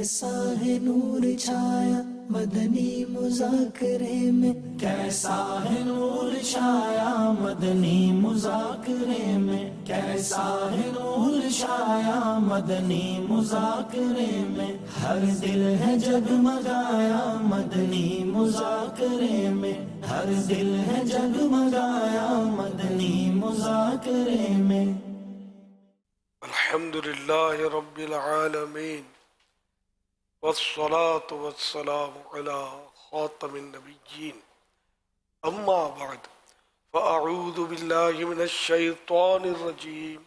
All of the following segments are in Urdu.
کیسا ہے نور چھایا مدنی مذاکرے میں، کیسا ہے نور چھایا مدنی مذاکرے میں، کیسا ہے نور چھایا مدنی مذاکرے میں، ہر دل ہے جگمگایا مدنی مذاکرے میں، ہر دل ہے جگمگایا مدنی مذاکرے میں۔ الحمد للہ رب العالمین والصلاة والسلام علی خاتم النبیین، اما بعد فاعوذ باللہ من الشیطان الرجیم،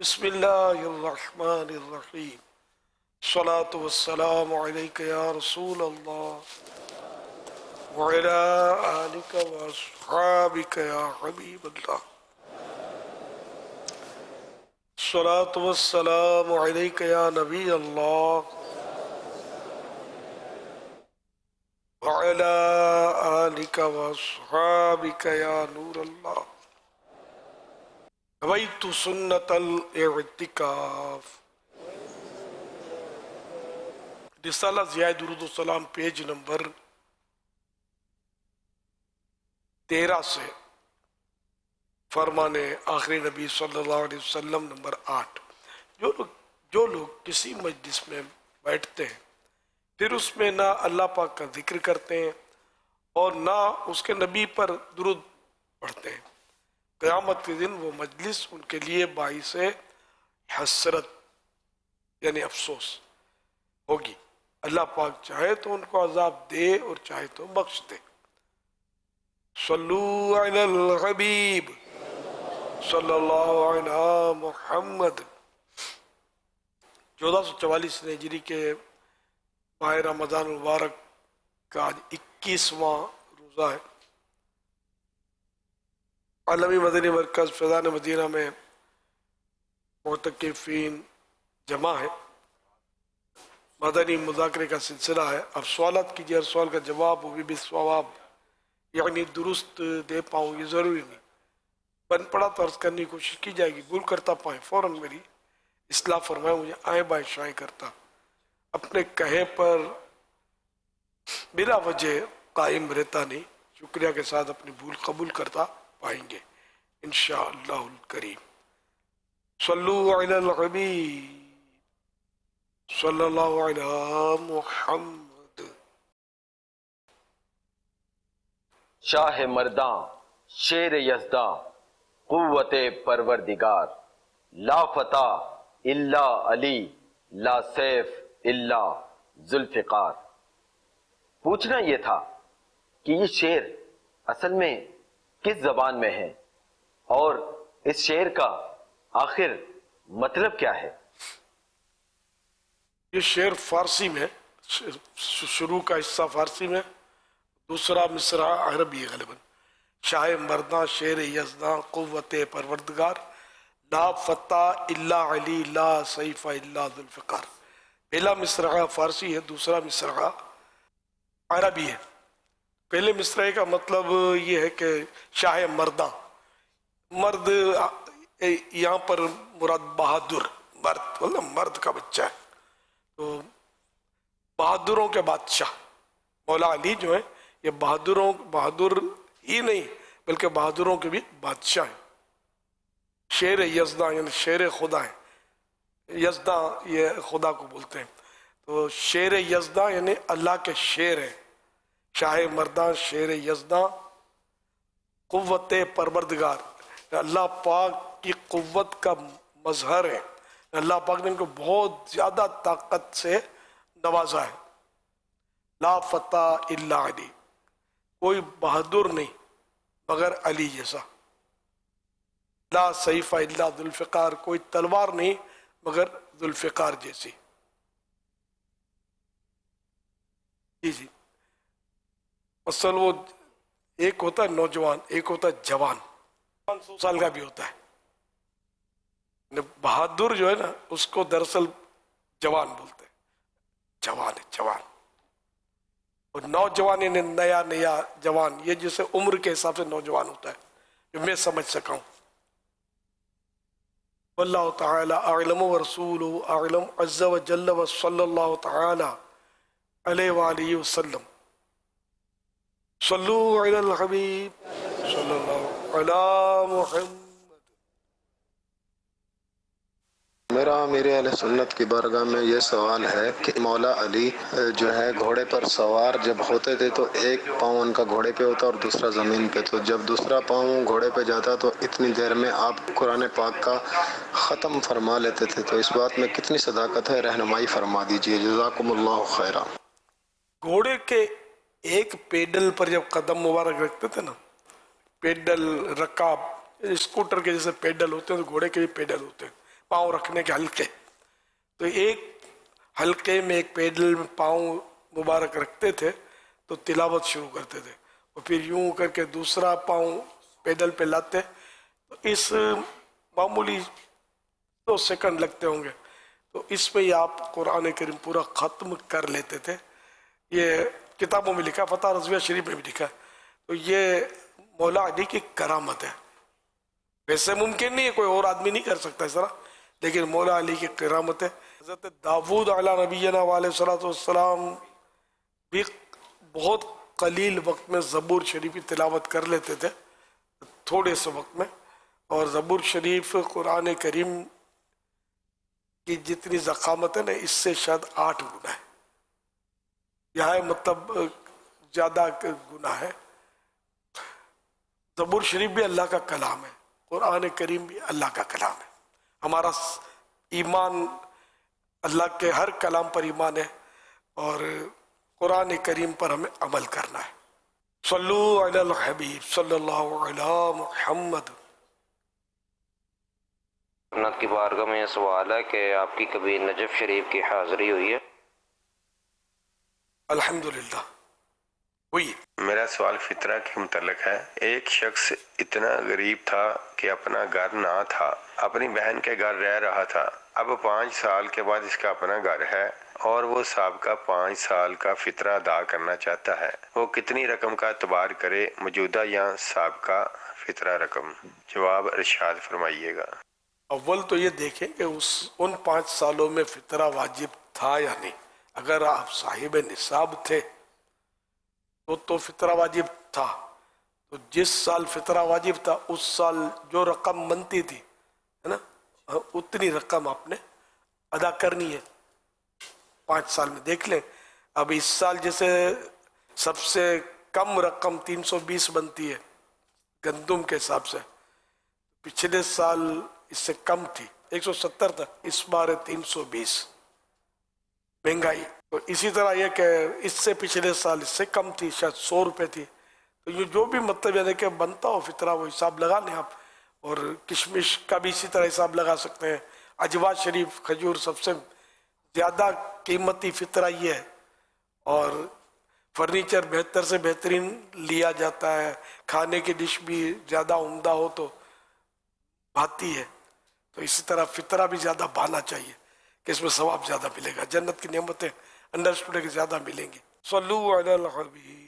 بسم اللہ الرحمن الرحیم، الصلاة والسلام علیک یا رسول اللہ وعلی آلک واصحابک یا حبیب اللہ، الصلاة والسلام علیک یا نبی اللہ وعلی آلک واصحابک یا نور اللہ۔ نویت سنت الاعتکاف، رسالہ ضیاء درود السلام پیج نمبر 13 سے فرمان آخری نبی صلی اللہ علیہ وسلم نمبر 8۔ جو لوگ کسی مجلس میں بیٹھتے ہیں پھر اس میں نہ اللہ پاک کا ذکر کرتے ہیں اور نہ اس کے نبی پر درود پڑھتے ہیں، قیامت کے دن وہ مجلس ان کے لیے باعث حسرت یعنی افسوس ہوگی۔ اللہ پاک چاہے تو ان کو عذاب دے اور چاہے تو بخش دے۔ صلو علی الحبیب صلی اللہ علی محمد۔ 1444 ہجری کے ماہ رمضان المبارک کا آج 21واں روزہ ہے۔ عالمی مدنی مرکز فیضان مدینہ میں معتکفین جمع ہے، مدنی مذاکرے کا سلسلہ ہے۔ اب سوالات کیجیے، ہر سوال کا جواب وہ بھی بالصواب یعنی درست دے پاؤں یہ ضروری نہیں، بن پڑا تو عرض کرنے کی کوشش کی جائے گی، بھول کرتا پائیں فوراً میری اصلاح فرمائیں، مجھے آئیں بائیں شائیں کرتا اپنے کہے پر بلا وجہ قائم رہتا نہیں، شکریہ کے ساتھ اپنی بھول قبول کرتا پائیں گے انشاءاللہ الکریم۔ صلو علی الحبیب صلی اللہ علی محمد۔ شاہ مرداں شیر یزداں قوت پروردگار، لا فتح الا علی لا سیف الا ذوالفقار۔ پوچھنا یہ تھا کہ یہ شعر اصل میں کس زبان میں ہے اور اس شعر کا آخر مطلب کیا ہے؟ یہ شعر فارسی میں، شروع کا حصہ فارسی میں، دوسرا مصرع عربی ہے غالباً۔ شاہ مرداں شیر یزداں قوت پروردگار، لا فتح الا علی لا سیف الا ذوالفقار۔ پہلا مصرع فارسی ہے، دوسرا مصرع عربی ہے۔ پہلے مصرعے کا مطلب یہ ہے کہ شاہ مرداں، مرد یہاں پر مراد بہادر، مرد کا بچہ ہے، تو بہادروں کے بادشاہ مولا علی جو ہیں یہ بہادر ہی نہیں بلکہ بہادروں کے بھی بادشاہ ہیں۔ شیر یزداں یعنی شیر خدا ہیں، یزداں یہ خدا کو بولتے ہیں، تو شیر یزداں یعنی اللہ کے شیر ہیں۔ شاہ مرداں شیر یزداں قوت پروردگار، اللہ پاک کی قوت کا مظہر ہے، اللہ پاک نے ان کو بہت زیادہ طاقت سے نوازا ہے۔ لا فتح الا علی، کوئی بہادر نہیں مگر علی جیسا۔ لا سیف الا ذوالفقار، کوئی تلوار نہیں مگر ذوالفقار جیسی۔ جی اصل وہ ایک ہوتا ہے نوجوان، ایک ہوتا ہے جوان، 100 سال کا بھی ہوتا ہے۔ بہادر جو ہے نا اس کو دراصل جوان بولتے ہیں، جوان ہے جوان، اور نوجوان یعنی نیا جوان، یہ جسے عمر کے حساب سے نوجوان ہوتا ہے، جو میں سمجھ سکا ہوں۔ واللہ تعالی اعلم ورسولہ اعلم عز وجل وصلی اللہ تعالی علیہ وآلہ وسلم. صلو علی الحبیب صلی اللہ علی محمد. میرا امیر اہل سنت کی بارگاہ میں یہ سوال ہے کہ مولا علی جو ہے گھوڑے پر سوار جب ہوتے تھے تو ایک پاؤں ان کا گھوڑے پہ ہوتا اور دوسرا زمین پہ، تو جب دوسرا پاؤں گھوڑے پہ جاتا تو اتنی دیر میں آپ قرآن پاک کا ختم فرما لیتے تھے، تو اس بات میں کتنی صداقت ہے؟ رہنمائی فرما دیجئے، جزاکم اللہ خیرا. گھوڑے کے ایک پیڈل پر جب قدم مبارک رکھتے تھے نا، پیڈل رکاب اسکوٹر کے جیسے پیڈل ہوتے ہیں تو گھوڑے کے بھی پیڈل ہوتے ہیں، پاؤں رکھنے کے حلقے، تو ایک حلقے میں ایک پیڈل میں پاؤں مبارک رکھتے تھے تو تلاوت شروع کرتے تھے، اور پھر یوں کر کے دوسرا پاؤں پیڈل پہ لاتے، تو اس معمولی 2 سیکنڈ لگتے ہوں گے، تو اس میں ہی آپ قرآن کریم پورا ختم کر لیتے تھے. یہ کتابوں میں لکھا، فتح رضویہ شریف میں بھی لکھا ہے. تو یہ مولا علی کی کرامت ہے، ویسے ممکن نہیں ہے، کوئی اور آدمی نہیں کر سکتا اس طرح، لیکن مولا علی کی کرامت ہے. حضرت داؤد علیہ نبینا علیہ صلاۃ والسلام بھی بہت قلیل وقت میں زبور شریف کی تلاوت کر لیتے تھے، تھوڑے سے وقت میں. اور زبور شریف قرآن کریم کی جتنی ضخامت ہے نا، اس سے شاید 8 گنا ہے، یہ مطلب زیادہ گناہ ہے. زبور شریف بھی اللہ کا کلام ہے، قرآن کریم بھی اللہ کا کلام ہے. ہمارا ایمان اللہ کے ہر کلام پر ایمان ہے، اور قرآن کریم پر ہمیں عمل کرنا ہے. صلو علی الحبیب صلی اللہ علی محمد. سنت کی بارگاہ میں یہ سوال ہے کہ آپ کی کبھی نجف شریف کی حاضری ہوئی ہے؟ الحمدللہ ہوئی. میرا سوال فطرہ کے متعلق ہے. ایک شخص اتنا غریب تھا کہ اپنا گھر نہ تھا، اپنی بہن کے گھر رہ رہا تھا. اب 5 سال کے بعد اس کا اپنا گھر ہے اور وہ سابقہ 5 سال کا فطرہ ادا کرنا چاہتا ہے. وہ کتنی رقم کا اعتبار کرے، موجودہ یا سابقہ فطرہ رقم؟ جواب ارشاد فرمائیے گا. اول تو یہ دیکھیں کہ ان 5 سالوں میں فطرہ واجب تھا یا نہیں. اگر آپ صاحب نصاب تھے تو فطرہ واجب تھا، تو جس سال فطرہ واجب تھا اس سال جو رقم بنتی تھی ہے نا، اتنی رقم آپ نے ادا کرنی ہے. 5 سال میں دیکھ لیں. اب اس سال جیسے سب سے کم رقم 320 بنتی ہے گندم کے حساب سے، پچھلے سال اس سے کم تھی 170 تھا، اس بار 320 مہنگائی. تو اسی طرح یہ کہ اس سے پچھلے سال اس سے کم تھی، شاید 100 روپے تھی. تو یہ جو بھی مطلب یعنی کہ بنتا ہو فطرہ وہ حساب لگا لیں آپ. اور کشمش کا بھی اسی طرح حساب لگا سکتے ہیں. اجوا شریف کھجور سب سے زیادہ قیمتی فطرہ یہ ہے. اور فرنیچر بہتر سے بہترین لیا جاتا ہے، کھانے کی ڈش بھی زیادہ عمدہ ہو تو بھاتی ہے. تو اسی طرح فطرہ بھی زیادہ بھانا چاہیے کہ اس میں ثواب زیادہ ملے گا، جنت کی نعمتیں انڈرسٹوڈ کے زیادہ ملیں گی. صلو علی الحبیب.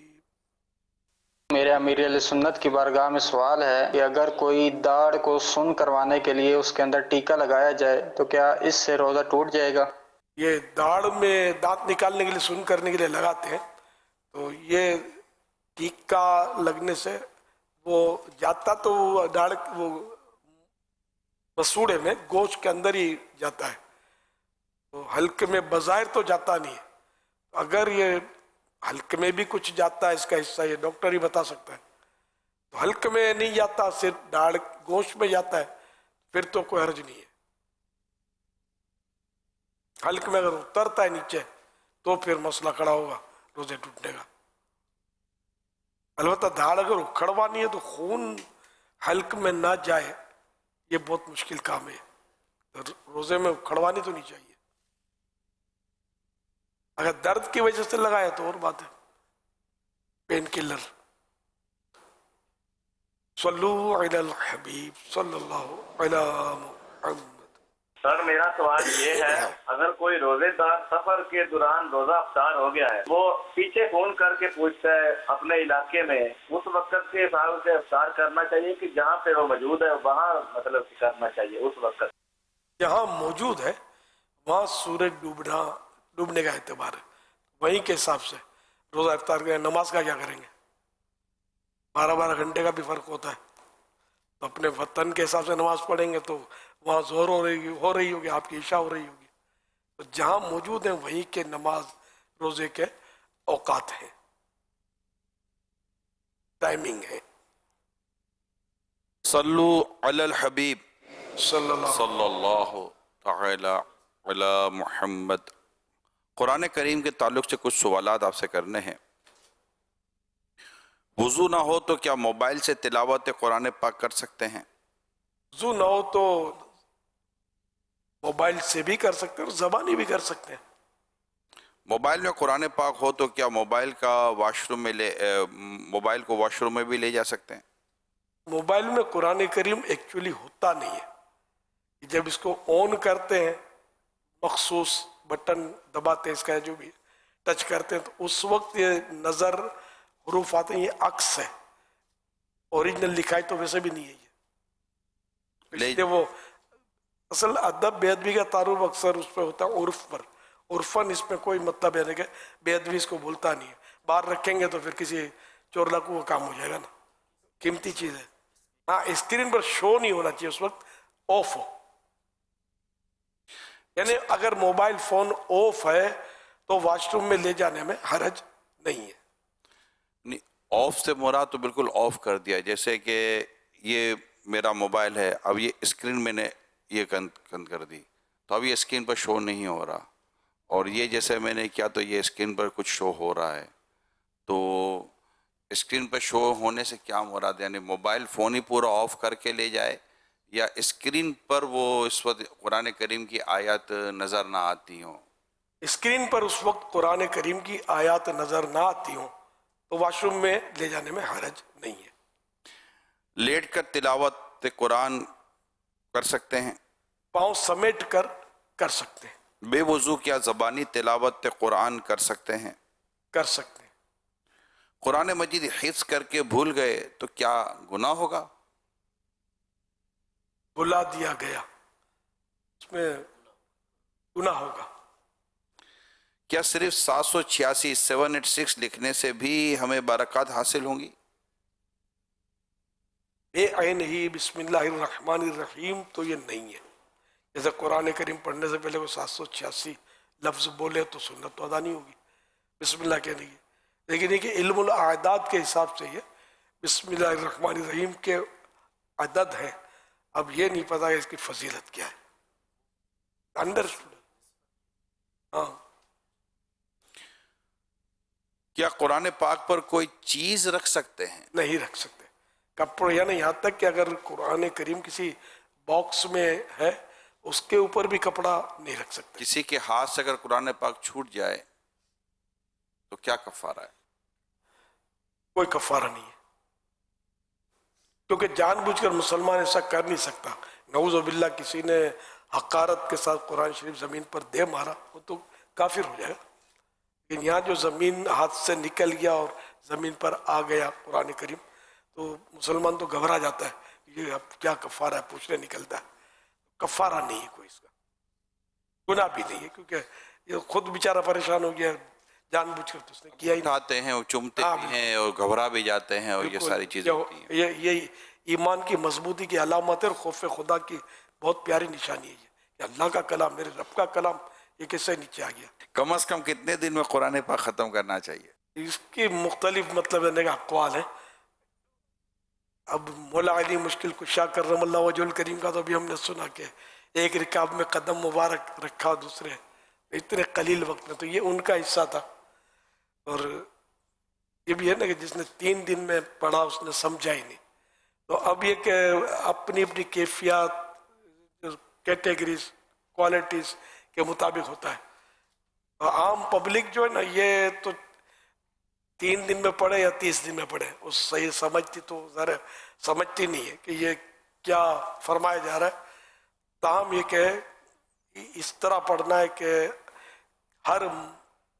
میرے امیر علیہ سنت کی بارگاہ میں سوال ہے کہ اگر کوئی داڑھ کو سن کروانے کے لیے اس کے اندر ٹیکا لگایا جائے تو کیا اس سے روزہ ٹوٹ جائے گا؟ یہ داڑھ میں دانت نکالنے کے لیے سن کرنے کے لیے لگاتے ہیں، تو یہ ٹیکا لگنے سے وہ جاتا تو داڑھ وہ مسوڑے میں گوشت کے اندر ہی جاتا ہے، تو حلق میں بظاہر تو جاتا نہیں ہے. اگر یہ حلق میں بھی کچھ جاتا ہے، اس کا حصہ یہ ڈاکٹر ہی بتا سکتا ہے. تو حلق میں نہیں جاتا، صرف داڑھ گوشت میں جاتا ہے، پھر تو کوئی حرج نہیں ہے. حلق میں اگر اترتا ہے نیچے تو پھر مسئلہ کھڑا ہوگا روزے ٹوٹنے کا. البتہ داڑھ اگر اکھڑوانی ہے تو خون حلق میں نہ جائے، یہ بہت مشکل کام ہے. روزے میں اکھڑوانی تو نہیں چاہیے. اگر درد کی وجہ سے لگایا تو اور بات ہے، پین کلر. صلو علی الحبیب صلی اللہ علی محمد. سر میرا سوال یہ ہے، اگر کوئی روزے دار سفر کے دوران روزہ افطار ہو گیا ہے، وہ پیچھے فون کر کے پوچھتا ہے اپنے علاقے میں، اس وقت کے حساب سے افطار کرنا چاہیے کہ جہاں پہ وہ موجود ہے وہاں مطلب کرنا چاہیے اس وقت؟ جہاں موجود ہے وہاں سورج ڈوبنے کا اعتبار ہے، وہیں کے حساب سے روزہ افطار کریں. نماز کا کیا کریں گے؟ 12 گھنٹے کا بھی فرق ہوتا ہے. تو اپنے وطن کے حساب سے نماز پڑھیں گے تو وہاں زہر ہو رہی ہوگی، آپ کی عشاء ہو رہی ہوگی. تو جہاں موجود ہیں وہیں کے نماز روزے کے اوقات ہیں، ٹائمنگ ہے. صلو علی الحبیب صلی اللہ صلی اللہ تعالی علی محمد. قرآن کریم کے تعلق سے کچھ سوالات آپ سے کرنے ہیں. وضو نہ ہو تو کیا موبائل سے تلاوت قرآن پاک کر سکتے ہیں؟ وضو نہ ہو تو موبائل سے بھی کر سکتے ہیں اور زبانی بھی کر سکتے ہیں. موبائل میں قرآن پاک ہو تو کیا موبائل کو واش روم میں بھی لے جا سکتے ہیں؟ موبائل میں قرآن کریم ایکچولی ہوتا نہیں ہے. جب اس کو آن کرتے ہیں، مخصوص بٹن دباتے ہیں، اس کا جو بھی ٹچ کرتے ہیں، تو اس وقت یہ نظر حروف آتے ہیں. یہ عکس ہے، اوریجنل لکھائی تو ویسے بھی نہیں ہے یہ. اس لیے وہ اصل ادب بے ادبی کا تعارف اکثر اس پہ ہوتا ہے عرف پر. عرفاً اس میں کوئی مطلب ہے کہ بے ادبی اس کو بولتا نہیں ہے. باہر رکھیں گے تو پھر کسی چور لاکو کا کام ہو جائے گا نا، قیمتی چیز ہے. ہاں اسکرین پر شو نہیں ہونا چاہیے، اس وقت آف ہو. یعنی اگر موبائل فون آف ہے تو واش روم میں لے جانے میں حرج نہیں ہے. آف سے مراد تو بالکل آف کر دیا. جیسے کہ یہ میرا موبائل ہے، اب یہ اسکرین میں نے یہ بند کر دی تو اب یہ اسکرین پر شو نہیں ہو رہا، اور یہ جیسے میں نے کیا تو یہ اسکرین پر کچھ شو ہو رہا ہے. تو اسکرین پر شو ہونے سے کیا مراد؟ یعنی موبائل فون ہی پورا آف کر کے لے جائے، یا اسکرین پر وہ اس وقت قرآن کریم کی آیات نظر نہ آتی ہوں؟ اسکرین پر اس وقت قرآن کریم کی آیات نظر نہ آتی ہوں تو واش روم میں لے جانے میں حرج نہیں ہے. لیٹ کر تلاوت قرآن کر سکتے ہیں؟ پاؤں سمیٹ کر سکتے ہیں. بے وضو کیا زبانی تلاوت قرآن کر سکتے ہیں؟ کر سکتے ہیں. قرآن مجید حفظ کر کے بھول گئے تو کیا گناہ ہوگا؟ بلا دیا گیا، اس میں گناہ ہوگا. کیا صرف 786 لکھنے سے بھی ہمیں برکات حاصل ہوں گی؟ بے عین ہی بسم اللہ الرحمن الرحیم تو یہ نہیں ہے. جیسے قرآن کریم پڑھنے سے پہلے وہ 786 لفظ بولے تو سنت تو ادا نہیں ہوگی، بسم اللہ کہنے کی. لیکن یہ کہ علم الاعداد کے حساب سے یہ بسم اللہ الرحمن الرحیم کے عدد ہیں. اب یہ نہیں پتا کہ اس کی فضیلت کیا ہے. انڈرسٹوڈ؟ ہاں. کیا قرآن پاک پر کوئی چیز رکھ سکتے ہیں؟ نہیں رکھ سکتے. کپڑے، یعنی یہاں تک کہ اگر قرآن کریم کسی باکس میں ہے اس کے اوپر بھی کپڑا نہیں رکھ سکتے. کسی کے ہاتھ سے اگر قرآن پاک چھوٹ جائے تو کیا کفارہ ہے؟ کوئی کفارہ نہیں ہے، کیونکہ جان بوجھ کر مسلمان ایسا کر نہیں سکتا. نعوذ باللہ کسی نے حقارت کے ساتھ قرآن شریف زمین پر دے مارا وہ تو کافر ہو جائے گا. لیکن یہاں جو زمین ہاتھ سے نکل گیا اور زمین پر آ گیا قرآن کریم تو مسلمان تو گھبرا جاتا ہے، یہ اب کیا کفارہ ہے پوچھنے نکلتا ہے. کفارہ نہیں ہے کوئی، اس کا گناہ بھی نہیں ہے، کیونکہ یہ خود بیچارہ پریشان ہو گیا، جان بوجھ کر تو اس نے کیا ہی نہیں. اٹھاتے ہیں اور چومتے بھی ہیں اور گھبرا بھی جاتے ہیں، اور یہ ساری چیزیں ہوتی ہیں. یہ ایمان کی مضبوطی کی علامت ہے اور خوف خدا کی بہت پیاری نشانی ہے کہ اللہ کا کلام، میرے رب کا کلام، یہ کیسے نیچے آ گیا. کم از کم کتنے دن میں قرآن پاک ختم کرنا چاہیے؟ اس کی مختلف مطلب ہے اقوال ہیں. اب مولا علی مشکل کشا کرم اللہ وجہ الکریم کا تو ابھی ہم نے سنا کہ ایک رکاب میں قدم مبارک رکھا، دوسرے اتنے قلیل وقت میں، تو یہ ان کا حصہ تھا. اور یہ بھی ہے نا کہ جس نے 3 دن میں پڑھا اس نے سمجھا ہی نہیں. تو اب یہ کہ اپنی اپنی کیفیات، کیٹیگریز، کوالٹیز کے مطابق ہوتا ہے. عام پبلک جو ہے نا یہ تو 3 دن میں پڑھے یا 30 دن میں پڑھے، اس صحیح سمجھتی تو ذرا سمجھتی نہیں ہے کہ یہ کیا فرمایا جا رہا ہے. تاہم یہ کہ اس طرح پڑھنا ہے کہ ہر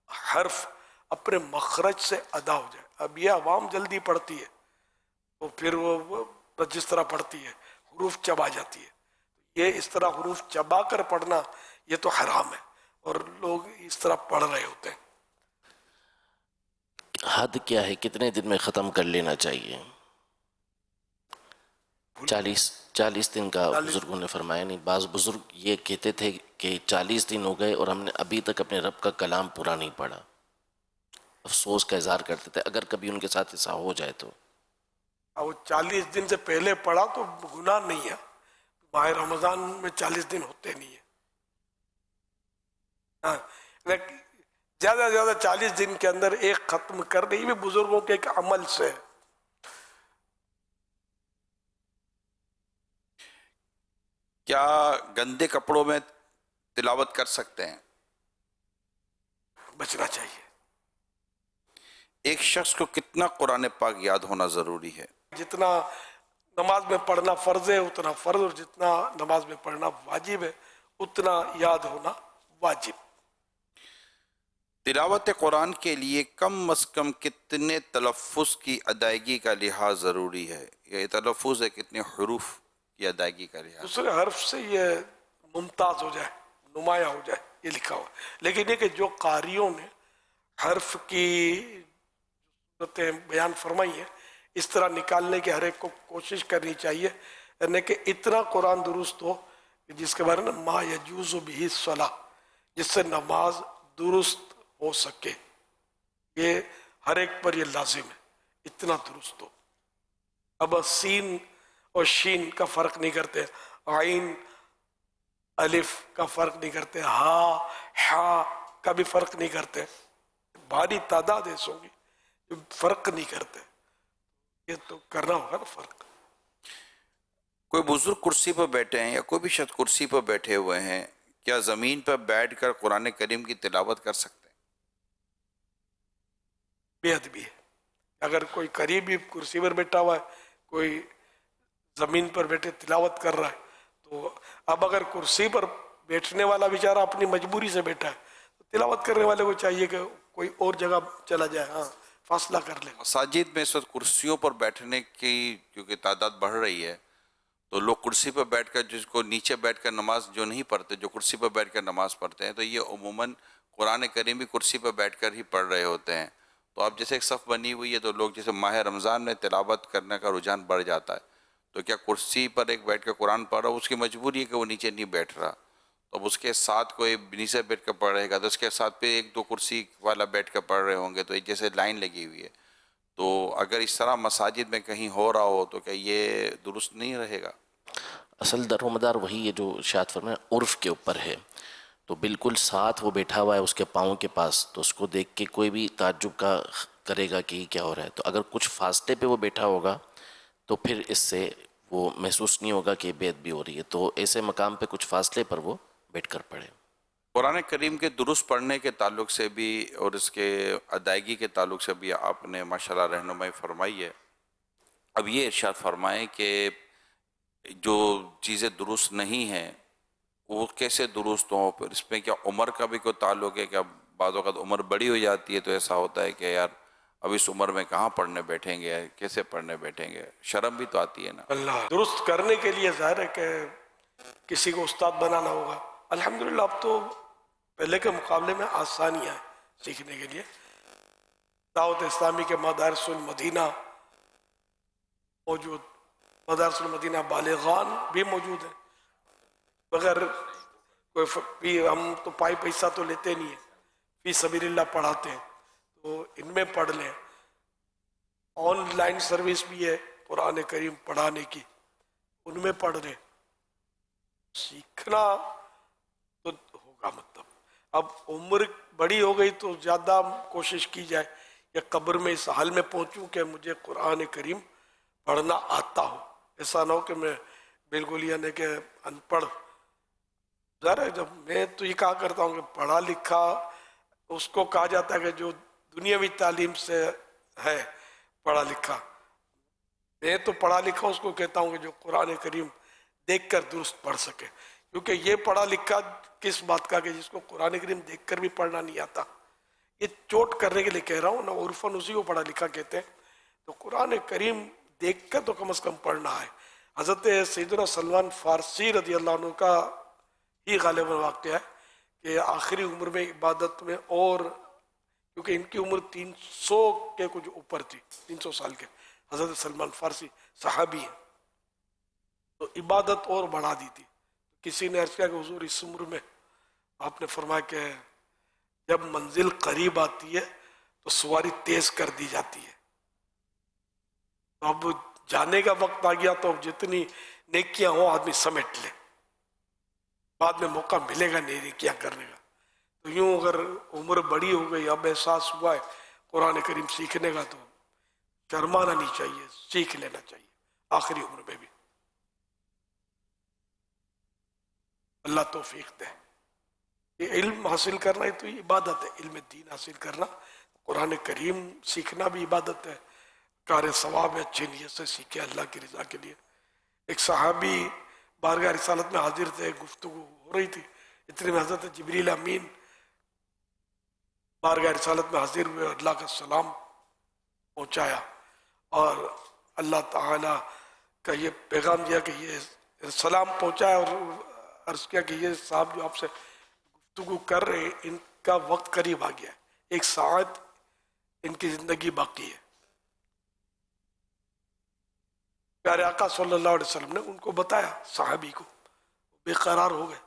حرف اپنے مخرج سے ادا ہو جائے. اب یہ عوام جلدی پڑھتی ہے تو پھر وہ جس طرح پڑھتی ہے حروف چبا جاتی ہے. یہ اس طرح حروف چبا کر پڑھنا یہ تو حرام ہے، اور لوگ اس طرح پڑھ رہے ہوتے ہیں. حد کیا ہے، کتنے دن میں ختم کر لینا چاہیے؟ 40 دن کا بزرگوں نے فرمایا. نہیں، بعض بزرگ یہ کہتے تھے کہ 40 دن ہو گئے اور ہم نے ابھی تک اپنے رب کا کلام پورا نہیں پڑھا. افسوس کا اظہار کرتے تھے اگر کبھی ان کے ساتھ ایسا ہو جائے تو. وہ 40 دن سے پہلے پڑھا تو گناہ نہیں ہے. ماہ رمضان میں 40 دن ہوتے نہیں ہیں. زیادہ سے زیادہ 40 دن کے اندر ایک ختم کر دیں، یہ بھی بزرگوں کے ایک عمل سے. کیا گندے کپڑوں میں تلاوت کر سکتے ہیں؟ بچنا چاہیے. ایک شخص کو کتنا قرآن پاک یاد ہونا ضروری ہے؟ جتنا نماز میں پڑھنا فرض ہے اتنا فرض، اور جتنا نماز میں پڑھنا واجب ہے اتنا یاد ہونا واجب. تلاوت قرآن کے لیے کم از کم کتنے تلفظ کی ادائیگی کا لحاظ ضروری ہے؟ یہ تلفظ ہے کتنے حروف کی ادائیگی کا لحاظ؟ دوسرے حرف سے یہ ممتاز ہو جائے، نمایاں ہو جائے، یہ لکھا ہوا. لیکن یہ کہ جو قاریوں نے حرف کی صورتیں بیان فرمائی ہیں اس طرح نکالنے کی ہر ایک کو کوشش کرنی چاہیے، یعنی کہ اتنا قرآن درست ہو جس کے بارے میں ما یجوز بہ الصلاۃ، جس سے نماز درست ہو سکے. یہ ہر ایک پر یہ لازم ہے، اتنا درست ہو. اب سین اور شین کا فرق نہیں کرتے، عین الف کا فرق نہیں کرتے، ہا حا کا بھی فرق نہیں کرتے. بھاری تعداد ایسوں کی جو فرق نہیں کرتے، یہ تو کرنا ہوگا نا فرق. کوئی بزرگ کرسی پر بیٹھے ہیں یا کوئی بھی شخص کرسی پر بیٹھے ہوئے ہیں، کیا زمین پر بیٹھ کر قرآن کریم کی تلاوت کر سکتے ہیں؟ بے ادبی ہے. اگر کوئی قریبی کرسی پر بیٹھا ہوا ہے، کوئی زمین پر بیٹھے تلاوت کر رہا ہے، تو اب اگر کرسی پر بیٹھنے والا بیچارہ اپنی مجبوری سے بیٹھا ہے تو تلاوت کرنے والے کو چاہیے کہ کوئی اور جگہ چلا جائے، ہاں فاصلہ کر لے. مساجد میں اس وقت کرسیوں پر بیٹھنے کی کیونکہ تعداد بڑھ رہی ہے تو لوگ کرسی پر بیٹھ کر، جس کو نیچے بیٹھ کر نماز جو نہیں پڑھتے، جو کرسی پر بیٹھ کر نماز پڑھتے ہیں، تو یہ عموماً قرآن کریم بھی کرسی پر بیٹھ کر ہی پڑھ رہے ہوتے ہیں. تو اب جیسے ایک صف بنی ہوئی ہے تو لوگ جیسے ماہ رمضان میں تلاوت کرنے کا رجحان بڑھ جاتا ہے، تو کیا کرسی پر ایک بیٹھ کر قرآن پڑھ رہا ہو، اس کی مجبوری ہے کہ وہ نیچے نہیں بیٹھ رہا، تو اب اس کے ساتھ کوئی نیچے بیٹھ کر پڑھ رہے گا تو اس کے ساتھ پہ ایک دو کرسی والا بیٹھ کر پڑھ رہے ہوں گے، تو جیسے لائن لگی ہوئی ہے. تو اگر اس طرح مساجد میں کہیں ہو رہا ہو تو کیا یہ درست نہیں رہے گا؟ اصل در و مدار وہی ہے جو ارشاد فرمایا عرف کے اوپر ہے. تو بالکل ساتھ وہ بیٹھا ہوا ہے اس کے پاؤں کے پاس، تو اس کو دیکھ کے کوئی بھی تعجب کا کرے گا کہ یہ کیا ہو رہا ہے. تو اگر کچھ فاصلے پہ وہ بیٹھا ہوگا تو پھر اس سے وہ محسوس نہیں ہوگا کہ بے ادبی ہو رہی ہے. تو ایسے مقام پہ کچھ فاصلے پر وہ بیٹھ کر پڑھے. قرآن کریم کے درست پڑھنے کے تعلق سے بھی اور اس کے ادائیگی کے تعلق سے بھی آپ نے ماشاءاللہ رہنمائی فرمائی ہے. اب یہ ارشاد فرمائیں کہ جو چیزیں درست نہیں ہیں وہ کیسے درست ہوں؟ پھر اس میں کیا عمر کا بھی کوئی تعلق ہے؟ کیا بعض اوقات عمر بڑی ہو جاتی ہے تو ایسا ہوتا ہے کہ یار اب اس عمر میں کہاں پڑھنے بیٹھیں گے، کیسے پڑھنے بیٹھیں گے؟ شرم بھی تو آتی ہے نا. اللہ درست کرنے کے لیے ظاہر ہے کہ کسی کو استاد بنانا ہوگا. الحمدللہ اب تو پہلے کے مقابلے میں آسانیاں ہیں سیکھنے کے لیے. دعوت اسلامی کے مدارس المدینہ موجود، مدارس المدینہ بالغان بھی موجود ہیں. بغیر کوئی ہم تو پائی پیسہ تو لیتے نہیں ہیں، فی سبیل اللہ پڑھاتے ہیں، تو ان میں پڑھ لیں. آن لائن سروس بھی ہے قرآن کریم پڑھانے کی، ان میں پڑھ لیں. سیکھنا تو ہوگا. مطلب اب عمر بڑی ہو گئی تو زیادہ کوشش کی جائے کہ قبر میں اس حال میں پہنچوں کہ مجھے قرآن کریم پڑھنا آتا ہو. ایسا نہ ہو کہ میں بالکل یعنی کہ ان پڑھ. ظاہر ہے جب میں تو یہ کہا کرتا ہوں کہ پڑھا لکھا اس کو کہا جاتا ہے کہ جو دنیاوی تعلیم سے ہے پڑھا لکھا. میں تو پڑھا لکھا اس کو کہتا ہوں کہ جو قرآن کریم دیکھ کر درست پڑھ سکے. کیونکہ یہ پڑھا لکھا کس بات کا کہ جس کو قرآن کریم دیکھ کر بھی پڑھنا نہیں آتا. یہ چوٹ کرنے کے لیے کہہ رہا ہوں نا، عرفاً اسی کو پڑھا لکھا کہتے ہیں. تو قرآن کریم دیکھ کر تو کم از کم پڑھنا ہے. حضرت سیدنا سلمان فارسی رضی اللہ عنہ کا ہی غالباً واقعہ ہے کہ آخری عمر میں عبادت میں، اور کیونکہ ان کی عمر 300 کے کچھ اوپر تھی، 300 سال کے، حضرت سلمان فارسی صحابی ہیں، تو عبادت اور بڑھا دی تھی. کسی نے عرض کیا کہ حضور اس عمر میں آپ نے فرمایا کہ جب منزل قریب آتی ہے تو سواری تیز کر دی جاتی ہے. تو اب جانے کا وقت آ گیا تو اب جتنی نیکیاں ہوں آدمی سمیٹ لے، بعد میں موقع ملے گا نہیں نیکیاں کرنے کا. تو یوں اگر عمر بڑی ہو گئی، اب احساس ہوا ہے قرآن کریم سیکھنے کا، تو شرمانا نہیں چاہیے، سیکھ لینا چاہیے آخری عمر میں بھی. اللہ توفیق دے. یہ علم حاصل کرنا ہی تو یہ عبادت ہے، علم دین حاصل کرنا. قرآن کریم سیکھنا بھی عبادت ہے، کار ثواب ہے، اچھی نیت سے سیکھے اللہ کی رضا کے لیے. ایک صحابی بارگاہ رسالت میں حاضر تھے، گفتگو ہو رہی تھی، اتنے میں حضرت جبریل امین بارگاہ رسالت میں حاضر ہوئے، اللہ کا سلام پہنچایا اور اللہ تعالیٰ کا یہ پیغام دیا کہ یہ سلام پہنچایا، اور عرض کیا کہ یہ صاحب جو آپ سے گفتگو کر رہے ہیں ان کا وقت قریب آ گیا ہے، 1 ساعت ان کی زندگی باقی ہے. پیارے آقا صلی اللہ علیہ وسلم نے ان کو بتایا، صحابی کو، بے قرار ہو گئے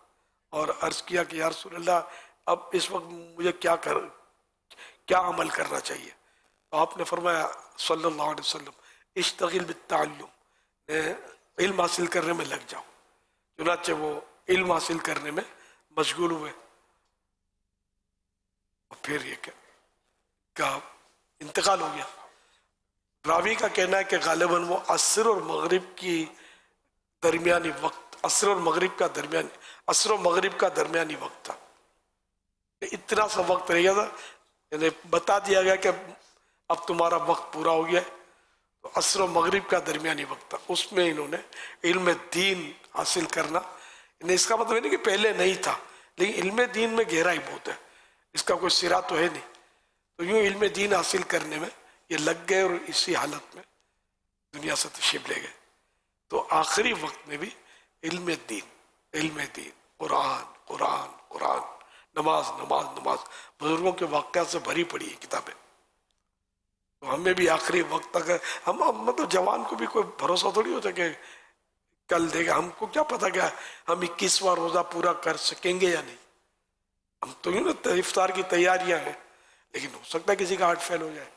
اور عرض کیا کہ یا رسول اللہ اب اس وقت مجھے کیا عمل کرنا چاہیے؟ تو آپ نے فرمایا صلی اللہ علیہ وسلم اشتغل بالتعلم، علم حاصل کرنے میں لگ جاؤ. چنانچہ وہ علم حاصل کرنے میں مشغول ہوئے. اور پھر یہ کہ انتقال ہو گیا. راوی کا کہنا ہے کہ غالباً وہ عصر اور مغرب کی درمیانی وقت، عصر اور مغرب کا درمیانی وقت تھا. اتنا سا وقت رہ گیا تھا، یعنی بتا دیا گیا کہ اب تمہارا وقت پورا ہو گیا ہے. تو عصر و مغرب کا درمیانی وقت تھا، اس میں انہوں نے علم دین حاصل کرنا. یعنی اس کا مطلب نہیں کہ پہلے نہیں تھا، لیکن علم دین میں گہرائی بہت ہے، اس کا کوئی سرا تو ہے نہیں. تو یوں علم دین حاصل کرنے میں یہ لگ گئے اور اسی حالت میں دنیا سے تشریف لے گئے. تو آخری وقت میں بھی علم دین، قرآن، نماز، بزرگوں کے واقعات سے بھری پڑی ہے کتابیں. تو ہمیں بھی آخری وقت تک، ہم مطلب جوان کو بھی کوئی بھروسہ تھوڑی ہوتا کہ کل دے گا. ہم کو کیا پتا کیا ہم 21واں روزہ پورا کر سکیں گے یا نہیں. ہم تو یوں نا افطار کی تیاریاں ہیں، لیکن ہو سکتا ہے کسی کا ہارٹ فیل ہو جائے،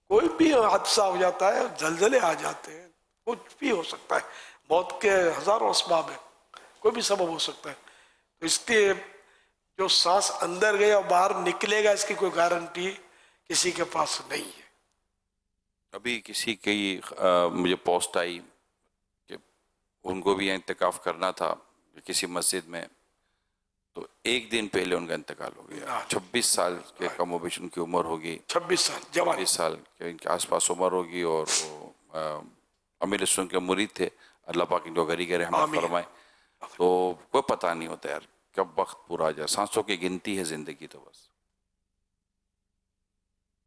کوئی بھی حادثہ ہو جاتا ہے، زلزلے آ جاتے ہیں، کچھ بھی ہو سکتا ہے. موت کے ہزاروں اسباب ہیں، کوئی بھی سبب ہو سکتا ہے. تو اس کے جو سانس اندر گئے اور باہر نکلے گا اس کی کوئی گارنٹی کسی کے پاس نہیں ہے. ابھی کسی کی مجھے پوسٹ آئی کہ ان کو بھی اعتکاف کرنا تھا کسی مسجد میں، تو 1 دن پہلے ان کا انتقال ہو گیا. 26 سال کے کم و بیش ان کی عمر ہوگی، 26 سال کے ان کے آس پاس عمر ہوگی. اور وہ امیر سن کے مرید تھے، اللہ پاک ان کو گھری کے رحمت فرمائے. تو کوئی پتہ نہیں ہوتا یار کب وقت پورا آ جائے، سانسوں کی گنتی ہے زندگی. تو بس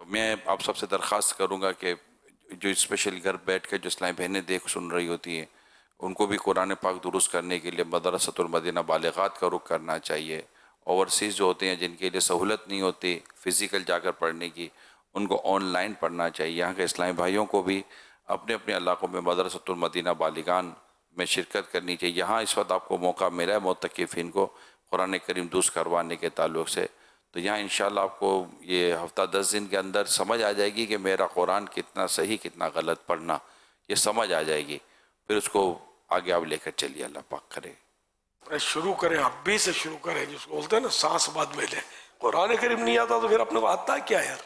میں آپ سب سے درخواست کروں گا کہ جو اسپیشل گھر بیٹھ کے جو اسلامی بہنیں دیکھ سن رہی ہوتی ہیں ان کو بھی قرآن پاک درست کرنے کے لیے مدرسۃ المدینہ بالغات کا رخ کرنا چاہیے. اوورسیز جو ہوتے ہیں جن کے لیے سہولت نہیں ہوتی فزیکل جا کر پڑھنے کی، ان کو آن لائن پڑھنا چاہیے. یہاں کے اسلامی بھائیوں کو بھی اپنے اپنے علاقوں میں مدرسۃ المدینہ بالغان میں شرکت کرنی چاہیے. یہاں اس وقت آپ کو موقع ملا ہے معتکفین کو قرآن کریم درست کروانے کے تعلق سے، تو یہاں انشاءاللہ آپ کو یہ ہفتہ 10 دن کے اندر سمجھ آ جائے گی کہ میرا قرآن کتنا صحیح کتنا غلط پڑھنا، یہ سمجھ آ جائے گی. پھر اس کو آگے آپ لے کر چلیے، اللہ پاک کرے. شروع کریں، ابھی سے شروع کریں، جس کو بولتے ہیں نا سانس بعد میں لیں. قرآن کریم نہیں آتا تو پھر اپنے کو آتا ہے کیا یار؟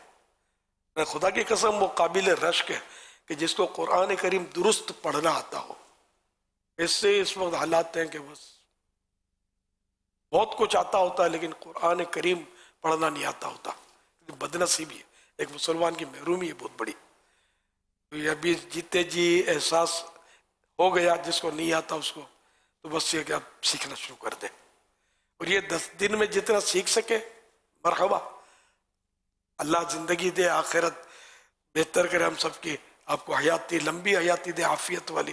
خدا کی قسم وہ قابل رشک ہے کہ جس کو قرآن کریم درست پڑھنا آتا ہو. اس سے اس وقت حالات ہیں کہ بس بہت کچھ آتا ہوتا ہے لیکن قرآن کریم پڑھنا نہیں آتا ہوتا. بدنصیبی ہے، ایک مسلمان کی محرومی ہے بہت بڑی. یہ ابھی جیتے جی احساس ہو گیا جس کو نہیں آتا اس کو، تو بس یہ کہ آپ سیکھنا شروع کر دیں. اور یہ 10 دن میں جتنا سیکھ سکے مرحبا. اللہ زندگی دے، آخرت بہتر کرے ہم سب کی، آپ کو حیاتی لمبی حیاتی دے، عافیت والی،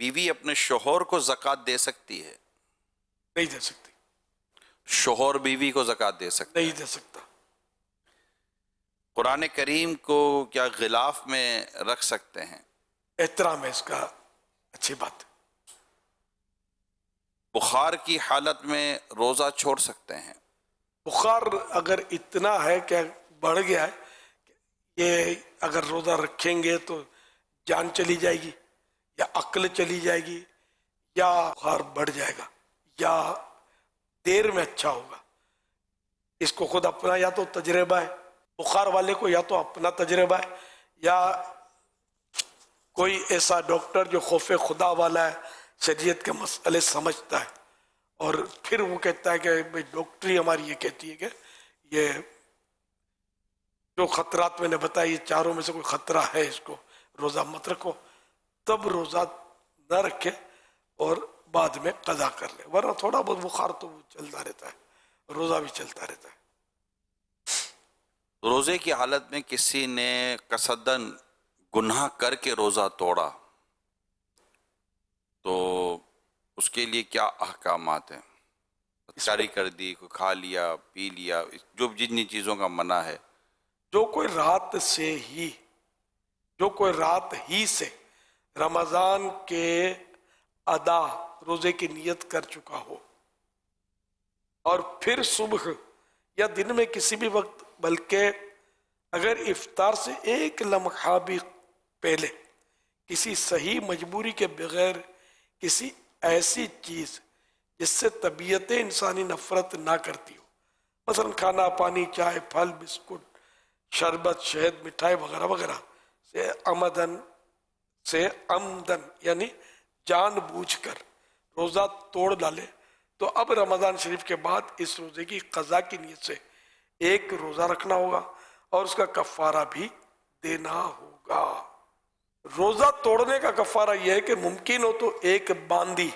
بیوی اپنے شوہر کو زکوٰۃ دے سکتی ہے؟ نہیں دے سکتی. شوہر بیوی کو زکوٰۃ دے سکتا؟ نہیں دے سکتا. قرآن کریم کو کیا غلاف میں رکھ سکتے ہیں؟ احترام ہے اس کا، اچھی بات ہے. بخار کی حالت میں روزہ چھوڑ سکتے ہیں؟ بخار اگر اتنا ہے کہ بڑھ گیا ہے، یہ اگر روزہ رکھیں گے تو جان چلی جائے گی یا عقل چلی جائے گی یا بخار بڑھ جائے گا یا دیر میں اچھا ہوگا. اس کو خود اپنا یا تو تجربہ ہے، بخار والے کو یا تو اپنا تجربہ ہے یا کوئی ایسا ڈاکٹر جو خوف خدا والا ہے، شریعت کے مسئلے سمجھتا ہے، اور پھر وہ کہتا ہے کہ بھئی ڈاکٹری ہماری یہ کہتی ہے کہ یہ جو خطرات میں نے بتایا یہ چاروں میں سے کوئی خطرہ ہے، اس کو روزہ مت رکھو، تب روزہ نہ رکھے اور بعد میں قضا کر لے، ورنہ تھوڑا بہت بخار تو چلتا رہتا ہے، روزہ بھی چلتا رہتا ہے. روزے کی حالت میں کسی نے قصداً گناہ کر کے روزہ توڑا تو اس کے لیے کیا احکامات ہیں؟ جاری کر دی، کوئی کھا لیا پی لیا، جو جتنی چیزوں کا منع ہے. جو کوئی رات ہی سے رمضان کے ادا روزے کی نیت کر چکا ہو اور پھر صبح یا دن میں کسی بھی وقت، بلکہ اگر افطار سے ایک لمحہ بھی پہلے کسی صحیح مجبوری کے بغیر کسی ایسی چیز جس سے طبیعت انسانی نفرت نہ کرتی ہو، مثلا کھانا پانی، چائے، پھل، بسکٹ، شربت، شہد، مٹھائی وغیرہ وغیرہ سے عمدن یعنی جان بوجھ کر روزہ توڑ ڈالے، تو اب رمضان شریف کے بعد اس روزے کی قضا کی نیت سے ایک روزہ رکھنا ہوگا اور اس کا کفارہ بھی دینا ہوگا. روزہ توڑنے کا کفارہ یہ ہے کہ ممکن ہو تو ایک باندی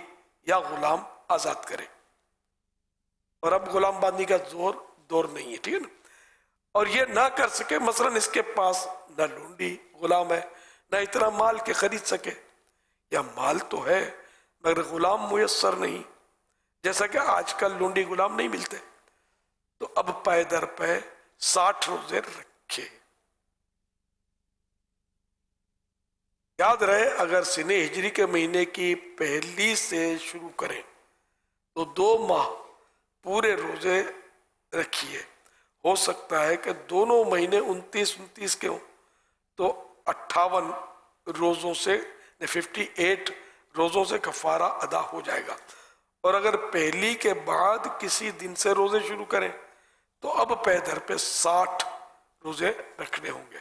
یا غلام آزاد کرے، اور اب غلام باندی کا دور نہیں ہے، ٹھیک ہے نا. اور یہ نہ کر سکے، مثلا اس کے پاس نہ لونڈی غلام ہے، نہ اتنا مال کے خرید سکے، یا مال تو ہے مگر غلام میسر نہیں، جیسا کہ آج کل لونڈی غلام نہیں ملتے، تو اب پے در پے 60 روزے رکھے. یاد رہے اگر سنہ ہجری کے مہینے کی پہلی سے شروع کریں تو 2 ماہ پورے روزے رکھیے. ہو سکتا ہے کہ دونوں مہینے 29 کے ہوں تو 58 روزوں سے 58 روزوں سے کفارہ ادا ہو جائے گا. اور اگر پہلی کے بعد کسی دن سے روزے شروع کریں تو اب پے در پہ 60 روزے رکھنے ہوں گے،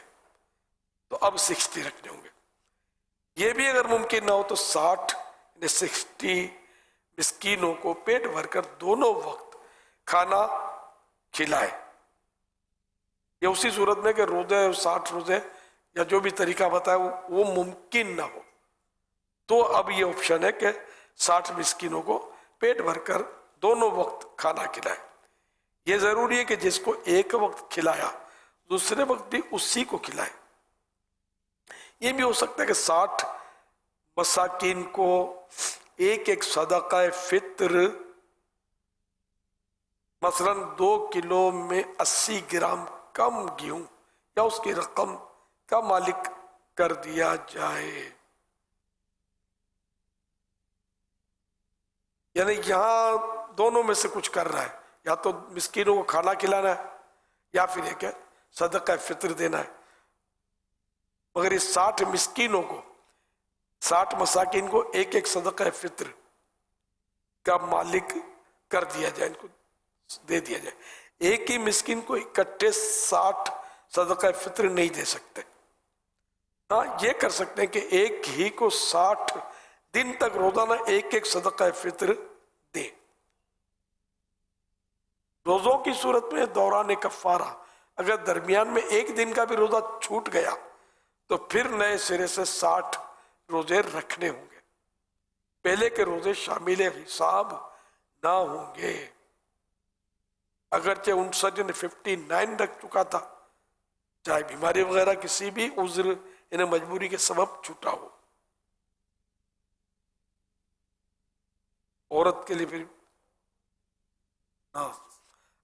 تو اب 60 رکھنے ہوں گے. یہ بھی اگر ممکن نہ ہو تو 60 مسکینوں کو پیٹ بھر کر دونوں وقت کھانا کھلائے. یہ اسی صورت میں کہ روزے 60 روزے یا جو بھی طریقہ بتایا وہ ممکن نہ ہو، تو اب یہ آپشن ہے کہ 60 مسکینوں کو پیٹ بھر کر دونوں وقت کھانا کھلائے. یہ ضروری ہے کہ جس کو ایک وقت کھلایا دوسرے وقت بھی اسی کو کھلائے. یہ بھی ہو سکتا ہے کہ 60 مساکین کو ایک صدقہ فطر، مثلا 2 کلو میں 80 گرام کم گیہوں یا اس کی رقم کا مالک کر دیا جائے. یعنی یہاں دونوں میں سے کچھ کر رہا ہے، یا تو مسکینوں کو کھانا کھلانا ہے یا پھر ایک صدقہ فطر دینا ہے. مگر اس 60 مسکینوں کو، 60 مساکین کو ایک صدقہ فطر کا مالک کر دیا جائے، ان کو دے دیا جائے. ایک ہی مسکین کو اکٹھے 60 صدقہ فطر نہیں دے سکتے. ہاں یہ کر سکتے ہیں کہ ایک ہی کو 60 دن تک روزانہ ایک صدقہ فطر دے. روزوں کی صورت میں دوران کفارہ اگر درمیان میں ایک دن کا بھی روزہ چھوٹ گیا تو پھر نئے سرے سے 60 روزے رکھنے ہوں گے. پہلے کے روزے شامل حساب نہ ہوں گے. اگرچہ 59 رکھ چکا تھا، چاہے بیماری وغیرہ کسی بھی عذر انہیں مجبوری کے سبب چھوٹا ہو. عورت کے لیے پھر ہاں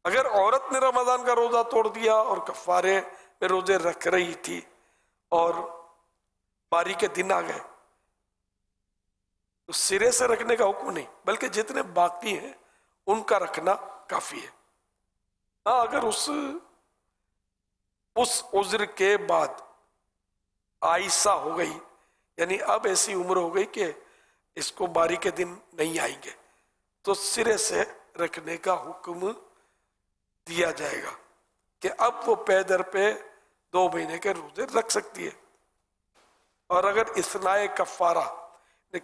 اگر عورت نے رمضان کا روزہ توڑ دیا اور کفارے میں روزے رکھ رہی تھی اور باری کے دن آ گئے تو سرے سے رکھنے کا حکم نہیں، بلکہ جتنے باقی ہیں ان کا رکھنا کافی ہے. ہاں اگر اس عذر کے بعد آئسہ ہو گئی، یعنی اب ایسی عمر ہو گئی کہ اس کو باری کے دن نہیں آئیں گے، تو سرے سے رکھنے کا حکم دیا جائے گا کہ اب وہ پے در پہ 2 مہینے کے روزے رکھ سکتی ہے. اور اگر اثناء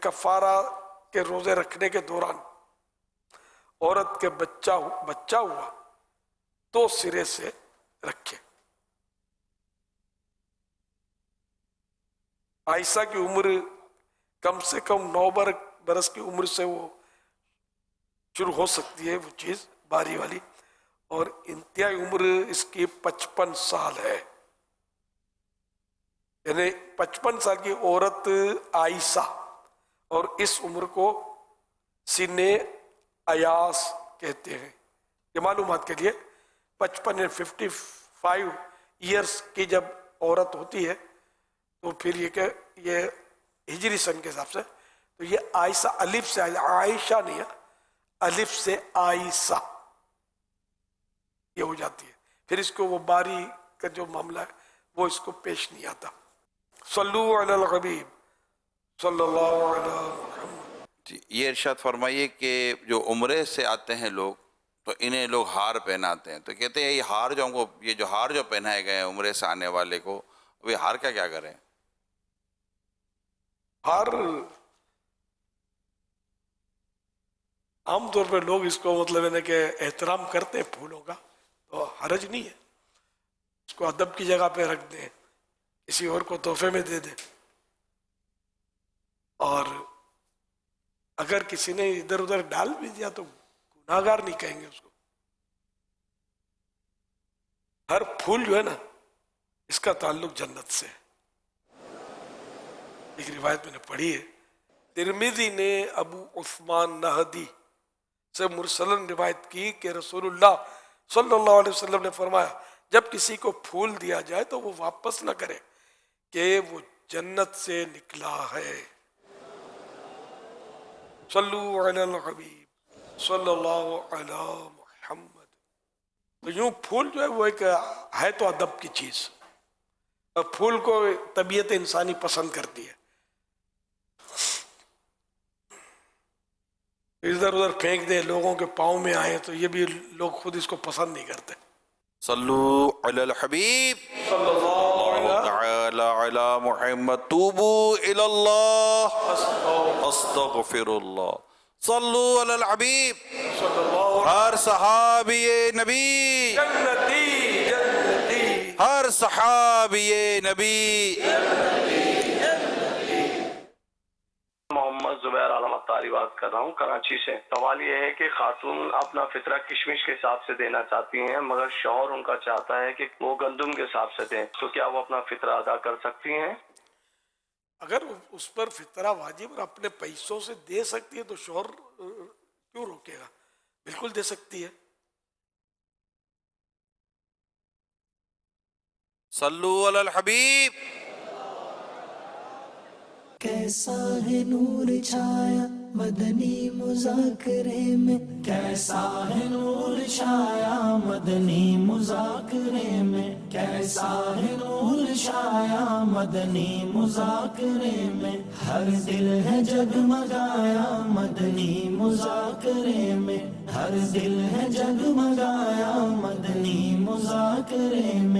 کفارہ کے روزے رکھنے کے دوران عورت کے بچہ ہوا تو سرے سے رکھے. عائشہ کی عمر کم سے کم 9 برس کی عمر سے وہ شروع ہو سکتی ہے وہ چیز باری والی، اور انتہائی عمر اس کی 55 سال ہے. یعنی 55 سال کی عورت عائشہ، اور اس عمر کو سن ایاس کہتے ہیں. یہ معلومات کے لیے 55 یا 55 ایئرس کی جب عورت ہوتی ہے تو پھر یہ کہ یہ ہجری سن کے حساب سے تو یہ عائشہ الف سے عائشہ نہیں ہے، الف سے عائشہ یہ ہو جاتی ہے. پھر اس کو وہ باری کا جو معاملہ ہے وہ اس کو پیش نہیں آتا. صلو علی الحبیب صلی اللہ علیہ محمد. جی یہ ارشاد فرمائیے کہ جو عمرے سے آتے ہیں لوگ تو انہیں لوگ ہار پہناتے ہیں، تو کہتے ہیں یہ ہار جو ہم کو یہ جو ہار جو پہنائے گئے ہیں عمرے سے آنے والے کو، وہ ہار کا کیا کریں؟ ہار عام طور پہ لوگ اس کو مطلب ہے کہ احترام کرتے ہیں پھولوں کا، تو حرج نہیں ہے، اس کو ادب کی جگہ پہ رکھ دیں، کسی اور کو تحفے میں دے دیں. اور اگر کسی نے ادھر ادھر ڈال بھی دیا تو گناہگار نہیں کہیں گے اس کو. ہر پھول جو ہے نا اس کا تعلق جنت سے. ایک روایت میں نے پڑھی ہے، ترمذی نے ابو عثمان نہدی سے مرسلن روایت کی کہ رسول اللہ صلی اللہ علیہ وسلم نے فرمایا جب کسی کو پھول دیا جائے تو وہ واپس نہ کرے کہ وہ جنت سے نکلا ہے. صلو علی الحبیب صلی اللہ علی محمد. تو یوں پھول جو ہے وہ ایک ہے تو ادب کی چیز، اور پھول کو طبیعت انسانی پسند کرتی ہے. ادھر ادھر پھینک دے لوگوں کے پاؤں میں آئے تو یہ بھی لوگ خود اس کو پسند نہیں کرتے. صلو علی الحبیب صلی اللہ تعالی علی محمد. توبو الی اللہ استغفر اللہ. صلو علی الحبیب. ہر صحابی نبی جنتی جنتی، ہر صحابی نبی. محمد زبیر عالم اختاری بات کر رہا ہوں کراچی سے. سوال یہ ہے کہ خاتون اپنا فطرہ کشمش کے حساب سے دینا چاہتی ہیں مگر شوہر ان کا چاہتا ہے کہ وہ گندم کے حساب سے دیں، تو کیا وہ اپنا فطرہ ادا کر سکتی ہیں؟ اگر اس پر فطرہ واجب اور اپنے پیسوں سے دے سکتی ہے تو شوہر کیوں روکے گا؟ بالکل دے سکتی ہے. صلو علی الحبیب. کیسا ہے نور چھایا مدنی مذاکرے میں، کیسا ہے نور چھایا مدنی مذاکرے میں، کیسا ہے نور چھایا مدنی مذاکرے میں، ہر دل ہے جگمگایا مدنی مذاکرے میں، ہر دل ہے جگمگایا مدنی مذاکرے میں.